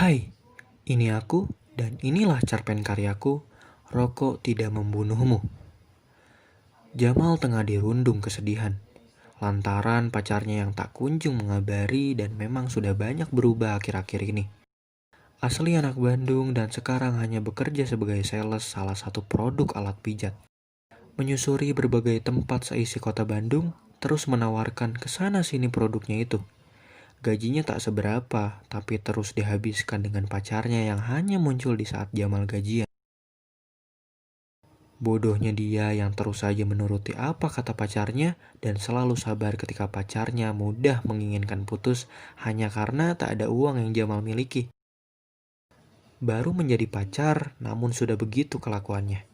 Hai, ini aku dan inilah cerpen karyaku, Rokok Tidak Membunuhmu. Jamal tengah dirundung kesedihan, lantaran pacarnya yang tak kunjung mengabari dan memang sudah banyak berubah akhir-akhir ini. Asli anak Bandung dan sekarang hanya bekerja sebagai sales salah satu produk alat pijat. Menyusuri berbagai tempat seisi kota Bandung, terus menawarkan kesana sini produknya itu. Gajinya tak seberapa, tapi terus dihabiskan dengan pacarnya yang hanya muncul di saat Jamal gajian. Bodohnya dia yang terus saja menuruti apa kata pacarnya dan selalu sabar ketika pacarnya mudah menginginkan putus hanya karena tak ada uang yang Jamal miliki. Baru menjadi pacar, namun sudah begitu kelakuannya.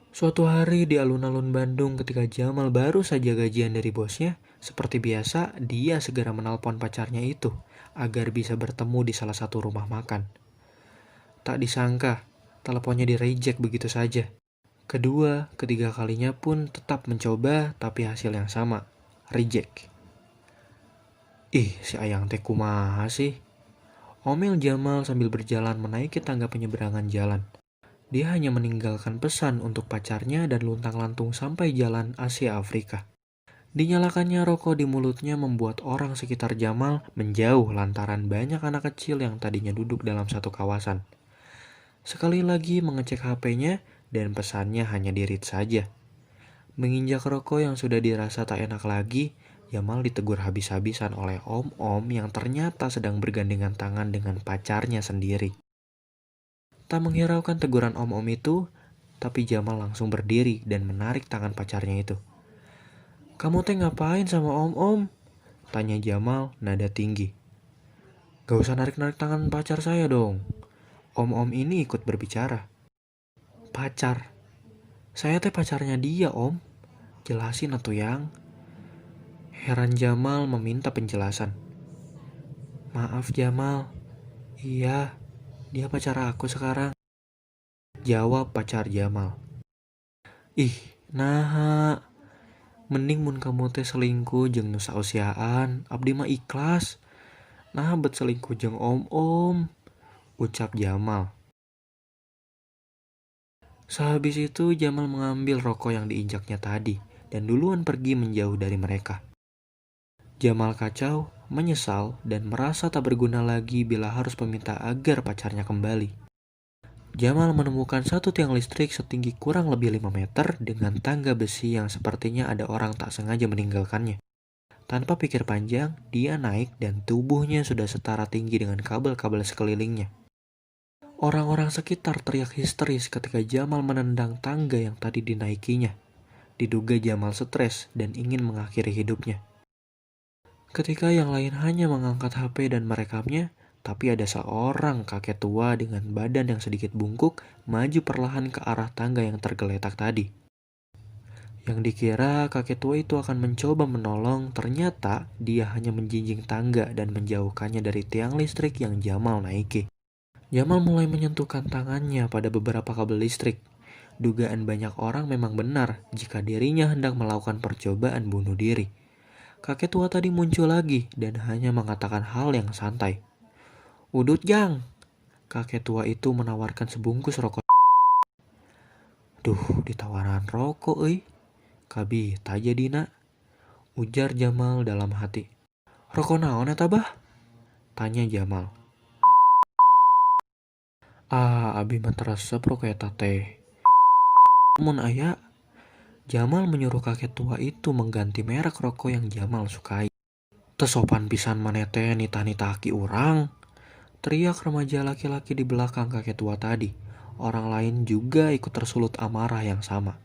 Suatu hari di alun-alun Bandung ketika Jamal baru saja gajian dari bosnya, seperti biasa dia segera menelpon pacarnya itu agar bisa bertemu di salah satu rumah makan. Tak disangka, teleponnya di-reject begitu saja. Kedua, ketiga kalinya pun tetap mencoba tapi hasil yang sama, reject. Ih, si ayang teh kumaha sih? Omel Jamal sambil berjalan menaiki tangga penyeberangan jalan. Dia hanya meninggalkan pesan untuk pacarnya dan luntang-lantung sampai jalan Asia Afrika. Dinyalakannya rokok di mulutnya membuat orang sekitar Jamal menjauh lantaran banyak anak kecil yang tadinya duduk dalam satu kawasan. Sekali lagi mengecek HP-nya dan pesannya hanya di-read saja. Menginjak rokok yang sudah dirasa tak enak lagi, Jamal ditegur habis-habisan oleh om-om yang ternyata sedang bergandengan tangan dengan pacarnya sendiri. Tak menghiraukan teguran om-om itu, tapi Jamal langsung berdiri dan menarik tangan pacarnya itu. "Kamu teh ngapain sama om-om?" tanya Jamal nada tinggi. "Gak usah narik-narik tangan pacar saya dong." Om-om ini ikut berbicara. "Pacar? Saya teh pacarnya dia, om. Jelasin atuh yang." Heran Jamal meminta penjelasan. "Maaf Jamal, iya, dia pacar aku sekarang," jawab pacar Jamal. "Ih, nah, mending mun kamu teh selingkuh jeung nu sausiaan, abdi mah ikhlas. Nah bet selingkuh jeung om-om," ucap Jamal. Sehabis itu Jamal mengambil rokok yang diinjaknya tadi dan duluan pergi menjauh dari mereka. Jamal kacau, menyesal, dan merasa tak berguna lagi bila harus meminta agar pacarnya kembali. Jamal menemukan satu tiang listrik setinggi kurang lebih 5 meter dengan tangga besi yang sepertinya ada orang tak sengaja meninggalkannya. Tanpa pikir panjang, dia naik dan tubuhnya sudah setara tinggi dengan kabel-kabel sekelilingnya. Orang-orang sekitar teriak histeris ketika Jamal menendang tangga yang tadi dinaikinya. Diduga Jamal stres dan ingin mengakhiri hidupnya. Ketika yang lain hanya mengangkat HP dan merekamnya, tapi ada seorang kakek tua dengan badan yang sedikit bungkuk maju perlahan ke arah tangga yang tergeletak tadi. Yang dikira kakek tua itu akan mencoba menolong, ternyata dia hanya menjinjing tangga dan menjauhkannya dari tiang listrik yang Jamal naiki. Jamal mulai menyentuhkan tangannya pada beberapa kabel listrik. Dugaan banyak orang memang benar jika dirinya hendak melakukan percobaan bunuh diri. Kakek tua tadi muncul lagi dan hanya mengatakan hal yang santai. "Udut Jang." Kakek tua itu menawarkan sebungkus rokok. "Duh, ditawaran rokok euy. Kabih taja dina," ujar Jamal dalam hati. "Rokok naon eta bah?" tanya Jamal. Abi mah resep rokok eta teh. Mun aya, Jamal menyuruh kakek tua itu mengganti merek rokok yang Jamal sukai. "Teu sopan pisan maneh teh nitah-nitah ki urang," teriak remaja laki-laki di belakang kakek tua tadi. Orang lain juga ikut tersulut amarah yang sama.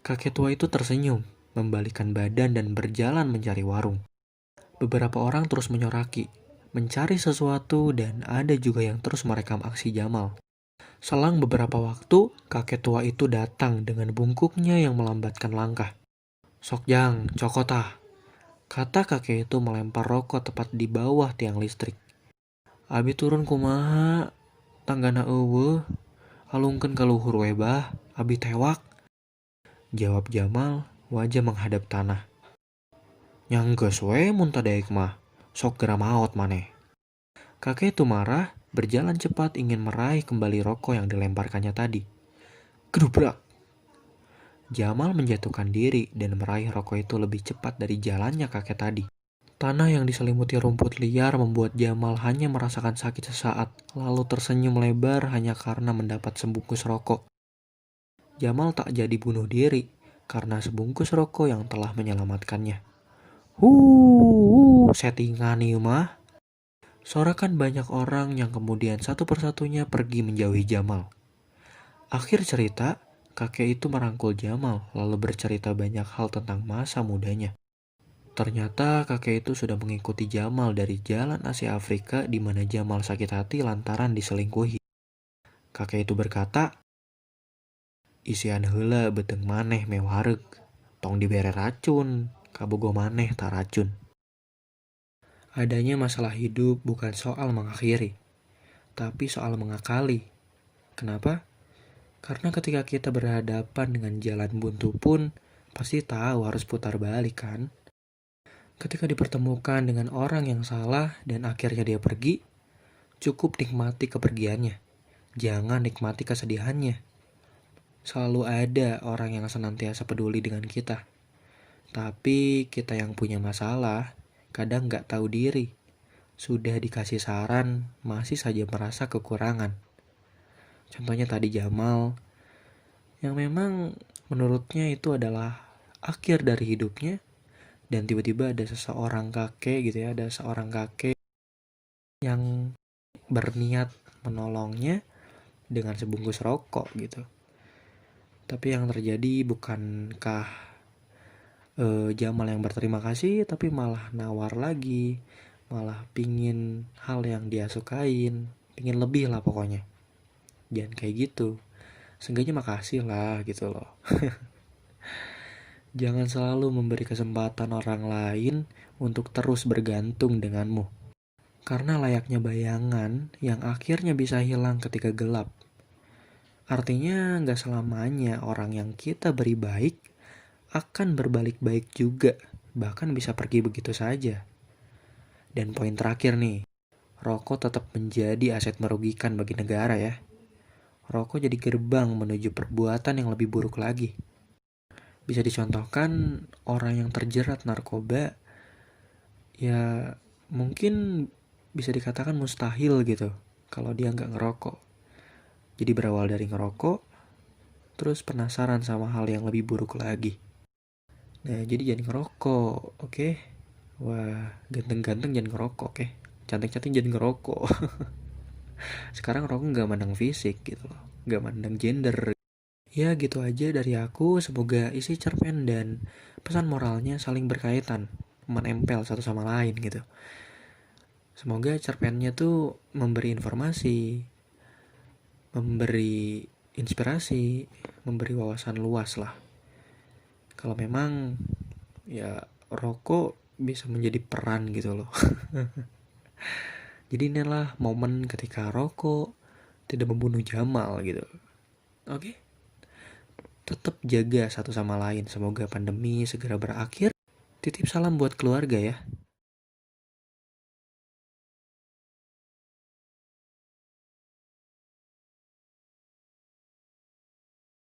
Kakek tua itu tersenyum, membalikkan badan dan berjalan mencari warung. Beberapa orang terus menyoraki, mencari sesuatu dan ada juga yang terus merekam aksi Jamal. Selang beberapa waktu, kakek tua itu datang dengan bungkuknya yang melambatkan langkah. "Sok Jang, cokot ah," kata kakek itu melempar rokok tepat di bawah tiang listrik. "Abi turun kumaha? Tanggana eueuh. Alungkeun ka luhur we bah, abi tewak," jawab Jamal, wajah menghadap tanah. "Nyanggeus we mun tadaek mah, sok geura maot maneh." Kakek itu marah berjalan cepat ingin meraih kembali rokok yang dilemparkannya tadi. Gedubrak! Jamal menjatuhkan diri dan meraih rokok itu lebih cepat dari jalannya kakek tadi. Tanah yang diselimuti rumput liar membuat Jamal hanya merasakan sakit sesaat, lalu tersenyum lebar hanya karena mendapat sebungkus rokok. Jamal tak jadi bunuh diri karena sebungkus rokok yang telah menyelamatkannya. Settingan nih mah. Sorakan banyak orang yang kemudian satu persatunya pergi menjauhi Jamal. Akhir cerita, kakek itu merangkul Jamal lalu bercerita banyak hal tentang masa mudanya. Ternyata kakek itu sudah mengikuti Jamal dari jalan Asia Afrika di mana Jamal sakit hati lantaran diselingkuhi. Kakek itu berkata, isian heula beteng maneh mewareg, tong dibere racun, kabogo maneh tak racun. Adanya masalah hidup bukan soal mengakhiri, tapi soal mengakali. Kenapa? Karena ketika kita berhadapan dengan jalan buntu pun, pasti tahu harus putar balik kan? Ketika dipertemukan dengan orang yang salah dan akhirnya dia pergi, cukup nikmati kepergiannya. Jangan nikmati kesedihannya. Selalu ada orang yang senantiasa peduli dengan kita. Tapi kita yang punya masalah, kadang gak tahu diri. Sudah dikasih saran, masih saja merasa kekurangan. Contohnya tadi Jamal, yang memang menurutnya itu adalah akhir dari hidupnya. Dan tiba-tiba ada seseorang kakek gitu ya, ada seorang kakek yang berniat menolongnya dengan sebungkus rokok gitu. Tapi yang terjadi bukankah Jamal yang berterima kasih, tapi malah nawar lagi, malah pingin hal yang dia sukain, pingin lebih lah pokoknya. Jangan kayak gitu. Seenggaknya makasih lah gitu loh. Jangan selalu memberi kesempatan orang lain untuk terus bergantung denganmu. Karena layaknya bayangan yang akhirnya bisa hilang ketika gelap. Artinya gak selamanya orang yang kita beri baik akan berbalik baik juga. Bahkan bisa pergi begitu saja. Dan poin terakhir nih, rokok tetap menjadi aset merugikan bagi negara ya. Rokok jadi gerbang menuju perbuatan yang lebih buruk lagi. Bisa dicontohkan orang yang terjerat narkoba, ya mungkin bisa dikatakan mustahil gitu kalau dia nggak ngerokok. Jadi berawal dari ngerokok, terus penasaran sama hal yang lebih buruk lagi. Nah jadi jangan ngerokok, oke? Wah ganteng-ganteng jangan ngerokok, oke? Cantik-cantik jangan ngerokok. Sekarang rokok nggak mandang fisik gitu loh, nggak mandang gender. Ya gitu aja dari aku, semoga isi cerpen dan pesan moralnya saling berkaitan, menempel satu sama lain gitu. Semoga cerpennya tuh memberi informasi, memberi inspirasi, memberi wawasan luas lah. Kalau memang ya rokok bisa menjadi peran gitu loh. Jadi inilah momen ketika rokok tidak membunuh Jamal gitu. Oke? Tetap jaga satu sama lain. Semoga pandemi segera berakhir. Titip salam buat keluarga ya.